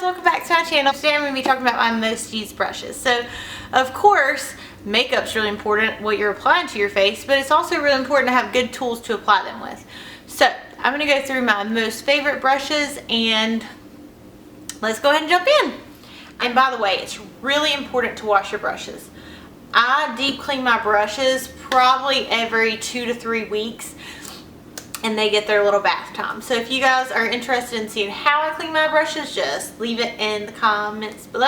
welcome back to my channel. Today I'm going to be talking about my most used brushes. So, of course, makeup's really important, what you're applying to your face, but it's also really important to have good tools to apply them with. So, I'm going to go through my most favorite brushes and let's go ahead and jump in. And by the way, it's really important to wash your brushes. I deep clean my brushes probably every 2 to 3 weeks. And they get their little bath time. So if you guys are interested in seeing how I clean my brushes, just leave it in the comments below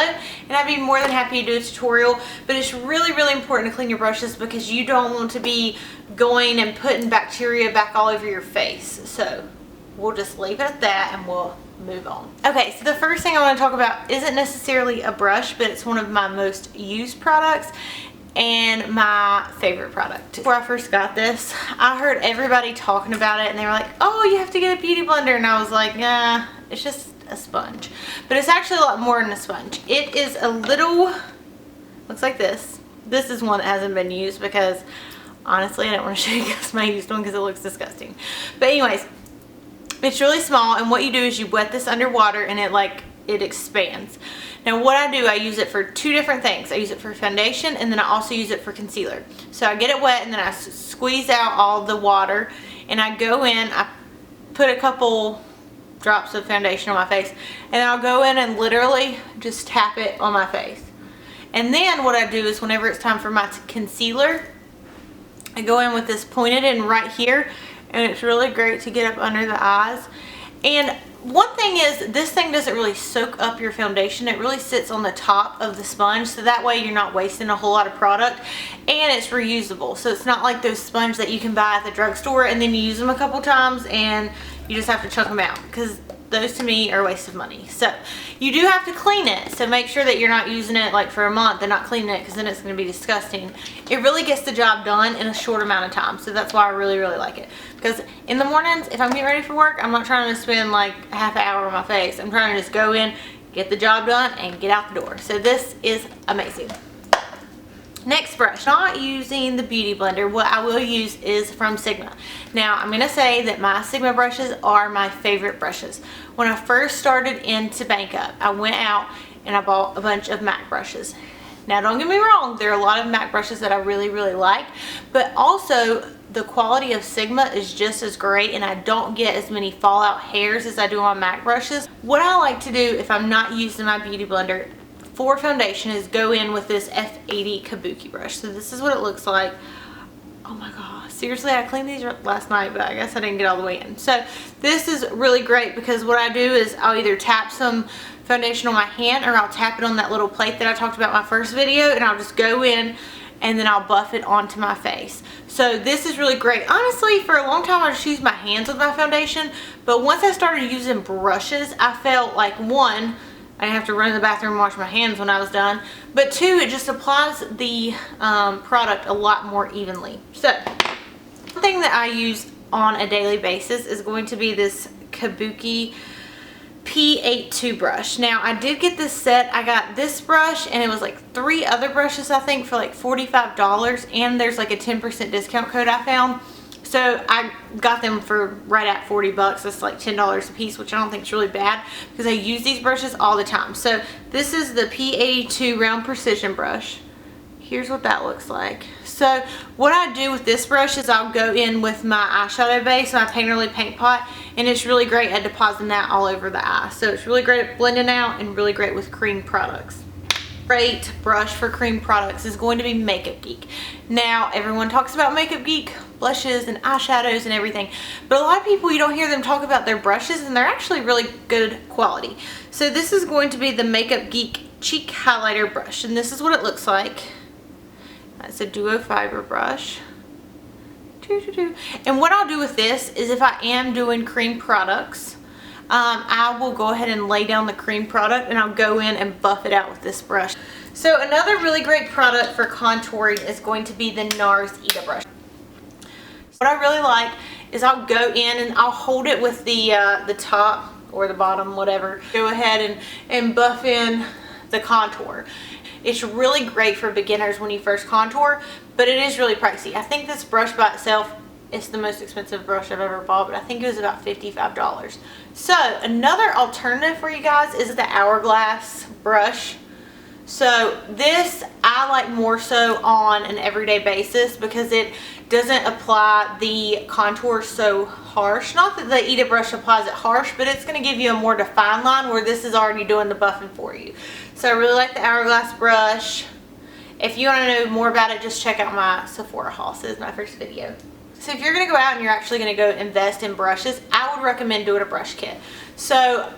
and I'd be more than happy to do a tutorial. But it's really, really important to clean your brushes because you don't want to be going and putting bacteria back all over your face. So we'll just leave it at that and we'll move on. Okay, so the first thing I want to talk about isn't necessarily a brush, but it's one of my most used products and my favorite product. Before I first got this, I heard everybody talking about it and they were like, oh, you have to get a beauty blender, and I was like, nah, it's just a sponge. But it's actually a lot more than a sponge. It is a little, looks like this. This is one that hasn't been used because honestly I don't want to show you guys my used one because it looks disgusting. But anyways, it's really small, and what you do is you wet this underwater and it expands. Now what I do, I use it for 2 different things. I use it for foundation and then I also use it for concealer. So I get it wet and then I squeeze out all the water and I go in, I put a couple drops of foundation on my face and then I'll go in and literally just tap it on my face. And then what I do is whenever it's time for my concealer, I go in with this pointed in right here, and it's really great to get up under the eyes. And one thing is, this thing doesn't really soak up your foundation. It really sits on the top of the sponge, so that way you're not wasting a whole lot of product, and it's reusable. So it's not like those sponges that you can buy at the drugstore and then you use them a couple times and you just have to chuck them out, because those to me are a waste of money. So you do have to clean it, so make sure that you're not using it like for a month and not cleaning it, because then it's going to be disgusting. It really gets the job done in a short amount of time, so that's why I really, really like it. Because in the mornings, if I'm getting ready for work, I'm not trying to spend like a half an hour on my face. I'm trying to just go in, get the job done, and get out the door. So this is amazing. Next brush, not using the beauty blender. What I will use is from Sigma. Now I'm going to say that my Sigma brushes are my favorite brushes. When I first started into makeup, I went out and I bought a bunch of MAC brushes. Now don't get me wrong, there are a lot of MAC brushes that I really, really like, but also the quality of Sigma is just as great, and I don't get as many fallout hairs as I do on MAC brushes. What I like to do if I'm not using my beauty blender for foundation is go in with this F80 Kabuki brush. So this is what it looks like. Oh my god, seriously, I cleaned these last night, but I guess I didn't get all the way in. So this is really great because what I do is I'll either tap some foundation on my hand or I'll tap it on that little plate that I talked about in my first video, and I'll just go in and then I'll buff it onto my face. So this is really great. Honestly, for a long time I just used my hands with my foundation, but once I started using brushes, I felt like, one, I didn't have to run to the bathroom and wash my hands when I was done, but 2, it just applies the product a lot more evenly. So one thing that I use on a daily basis is going to be this Kabuki P82 brush. Now I did get this set. I got this brush and it was like 3 other brushes I think for like $45, and there's like a 10% discount code I found. So I got them for right at 40 bucks. That's like $10 a piece, which I don't think is really bad because I use these brushes all the time. So this is the P82 round precision brush. Here's what that looks like. So what I do with this brush is I'll go in with my eyeshadow base, my Painterly paint pot, and it's really great at depositing that all over the eye. So it's really great at blending out and really great with cream products. Great brush for cream products is going to be Makeup Geek. Now everyone talks about Makeup Geek, blushes and eyeshadows and everything, but a lot of people, you don't hear them talk about their brushes, and they're actually really good quality. So this is going to be the Makeup Geek cheek highlighter brush, and this is what it looks like. It's a duo fiber brush. And what I'll do with this is if I am doing cream products, I will go ahead and lay down the cream product and I'll go in and buff it out with this brush. So another really great product for contouring is going to be the NARS Ita brush. What I really like is I'll go in and I'll hold it with the top or the bottom, whatever. Go ahead and buff in the contour. It's really great for beginners when you first contour, but it is really pricey. I think this brush by itself It's the most expensive brush I've ever bought, but I think it was about $55. So another alternative for you guys is the Hourglass brush. So this I like more so on an everyday basis because it doesn't apply the contour so harsh. Not that the Ebates brush applies it harsh, but it's going to give you a more defined line where this is already doing the buffing for you. So I really like the Hourglass brush. If you want to know more about it, just check out my Sephora haul. So this is my first video. So if you're going to go out and you're actually going to go invest in brushes, I would recommend doing a brush kit. So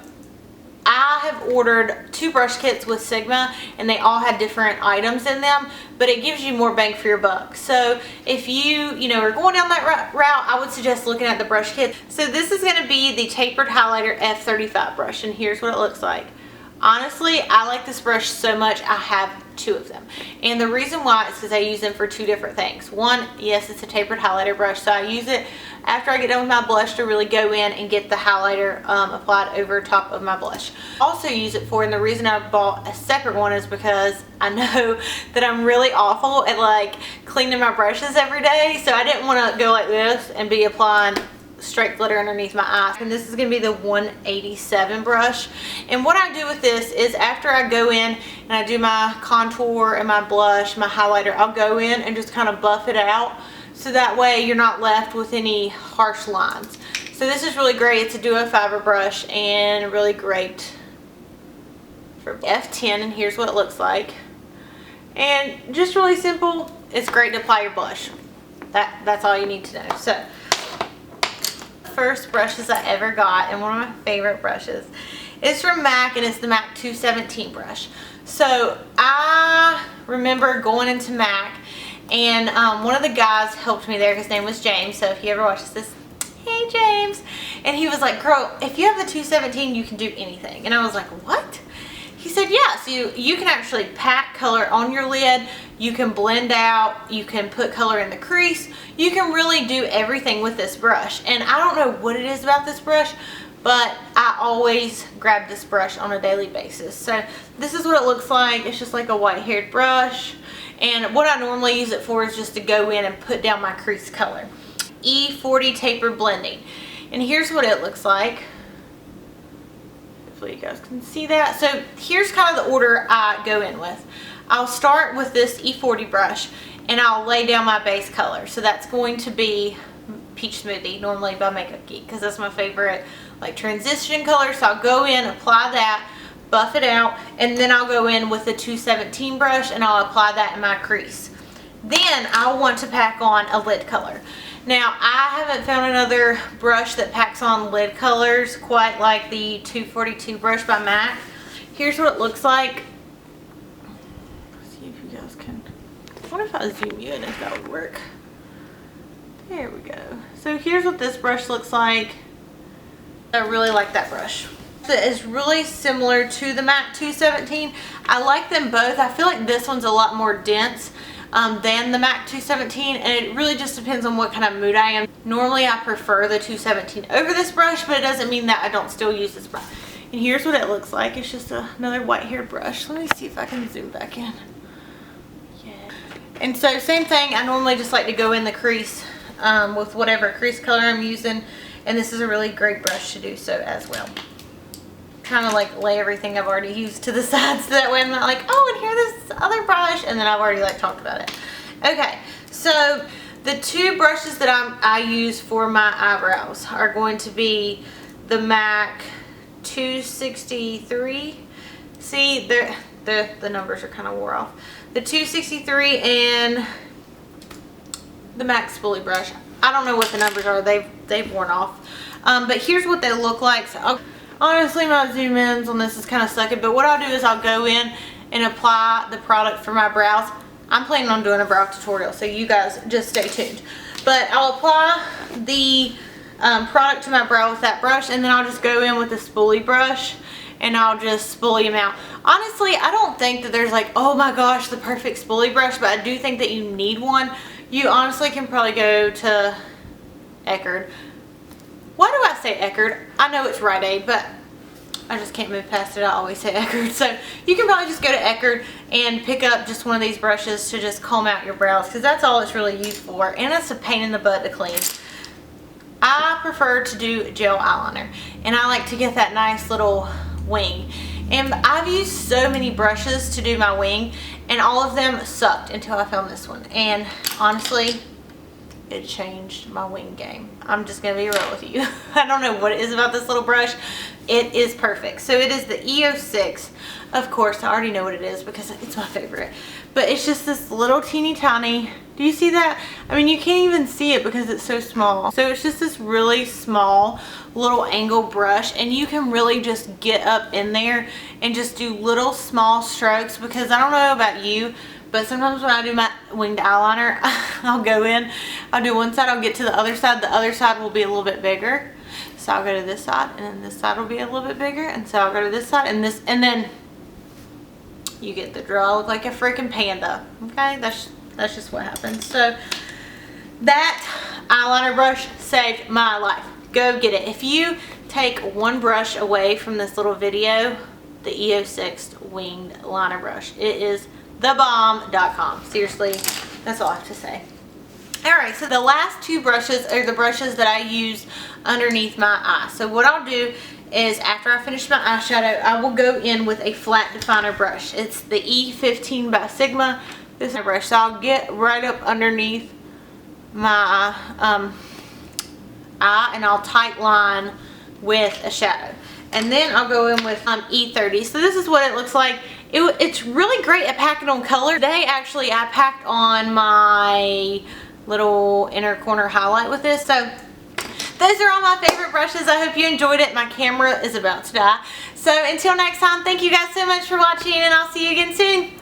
I have ordered 2 brush kits with Sigma, and they all had different items in them, but it gives you more bang for your buck. So if you are going down that route, I would suggest looking at the brush kit. So this is going to be the Tapered Highlighter F35 brush, and here's what it looks like. Honestly, I like this brush so much, I have 2 of them. And the reason why is because I use them for 2 different things. One, yes, it's a tapered highlighter brush, so I use it after I get done with my blush to really go in and get the highlighter applied over top of my blush. Also use it for, and the reason I bought a separate one is because I know that I'm really awful at like cleaning my brushes every day, so I didn't want to go like this and be applying straight glitter underneath my eyes. And this is going to be the 187 brush. And what I do with this is after I go in and I do my contour and my blush, my highlighter, I'll go in and just kind of buff it out so that way you're not left with any harsh lines. So this is really great. It's a duo fiber brush and really great for F10, and here's what it looks like. And just really simple. It's great to apply your blush. That's all you need to know. So first brushes I ever got, and one of my favorite brushes is from MAC, and it's the MAC 217 brush. So I remember going into MAC, and one of the guys helped me there. His name was James, so if he ever watches this, hey James. And he was like, girl, if you have the 217 you can do anything. And I was like, what? He said, yeah, so you can actually pack color on your lid, you can blend out, you can put color in the crease, you can really do everything with this brush. And I don't know what it is about this brush, but I always grab this brush on a daily basis. So this is what it looks like. It's just like a white-haired brush. And what I normally use it for is just to go in and put down my crease color. E40 Tapered Blending. And here's what it looks like. Hopefully you guys can see that. So here's kind of the order I go in with. I'll start with this E40 brush and I'll lay down my base color. So that's going to be Peach Smoothie, normally by Makeup Geek, because that's my favorite like transition color. So I'll go in, apply that, buff it out, and then I'll go in with the 217 brush and I'll apply that in my crease. Then I'll want to pack on a lid color. Now, I haven't found another brush that packs on lid colors quite like the 242 brush by MAC. Here's what it looks like. Let's see if you guys can. I wonder if I zoom you in if that would work. There we go. So here's what this brush looks like. I really like that brush. It is really similar to the MAC 217. I like them both. I feel like this one's a lot more dense than the MAC 217, and it really just depends on what kind of mood I am. Normally I prefer the 217 over this brush, but it doesn't mean that I don't still use this brush. And here's what it looks like. It's just another white haired brush. Let me see if I can zoom back in. Yeah. And so same thing, I normally just like to go in the crease with whatever crease color I'm using, and this is a really great brush to do so as well. Kind of like lay everything I've already used to the side so that way I'm not like, oh, and here's this other brush, and then I've already like talked about it. Okay, so the 2 brushes that I use for my eyebrows are going to be the MAC 263. See, the numbers are kind of wore off. The 263 and the MAC Spoolie brush. I don't know what the numbers are. They've worn off. But here's what they look like. So honestly, my zoom ins on this is kind of sucking, but what I'll do is I'll go in and apply the product for my brows. I'm planning on doing a brow tutorial, so you guys just stay tuned. But I'll apply the product to my brow with that brush, and then I'll just go in with the spoolie brush and I'll just spoolie them out. Honestly, I don't think that there's like, oh my gosh, the perfect spoolie brush, but I do think that you need one. You honestly can probably go to Eckerd. Why do I say Eckerd? I know it's Rite Aid, but I just can't move past it. I always say Eckerd. So you can probably just go to Eckerd and pick up just one of these brushes to just comb out your brows, because that's all it's really used for. And it's a pain in the butt to clean. I prefer to do gel eyeliner, and I like to get that nice little wing. And I've used so many brushes to do my wing, and all of them sucked until I found this one. And honestly, it changed my wing game. I'm just gonna be real with you. I don't know what it is about this little brush. It is perfect. So it is the EO6. Of course, I already know what it is because it's my favorite. But it's just this little teeny tiny, do you see that? I mean, you can't even see it because it's so small. So it's just this really small little angle brush, and you can really just get up in there and just do little small strokes, because I don't know about you, but sometimes when I do my winged eyeliner, I'll go in, I'll do one side, I'll get to the other side will be a little bit bigger. So I'll go to this side, and then this side will be a little bit bigger, and so I'll go to this side, and this, and then you get the drill. I look like a freaking panda. Okay, that's just what happens. So that eyeliner brush saved my life. Go get it. If you take one brush away from this little video, the EO6 winged liner brush, it is thebomb.com. Seriously, that's all I have to say. Alright, so the last two brushes are the brushes that I use underneath my eye. So what I'll do is, after I finish my eyeshadow, I will go in with a flat definer brush. It's the E15 by Sigma. This brush. So I'll get right up underneath my eye, and I'll tight line with a shadow. And then I'll go in with E30. So this is what it looks like. It's really great at packing on color. Today, actually, I packed on my little inner corner highlight with this. So those are all my favorite brushes. I hope you enjoyed it. My camera is about to die. So until next time, thank you guys so much for watching, and I'll see you again soon.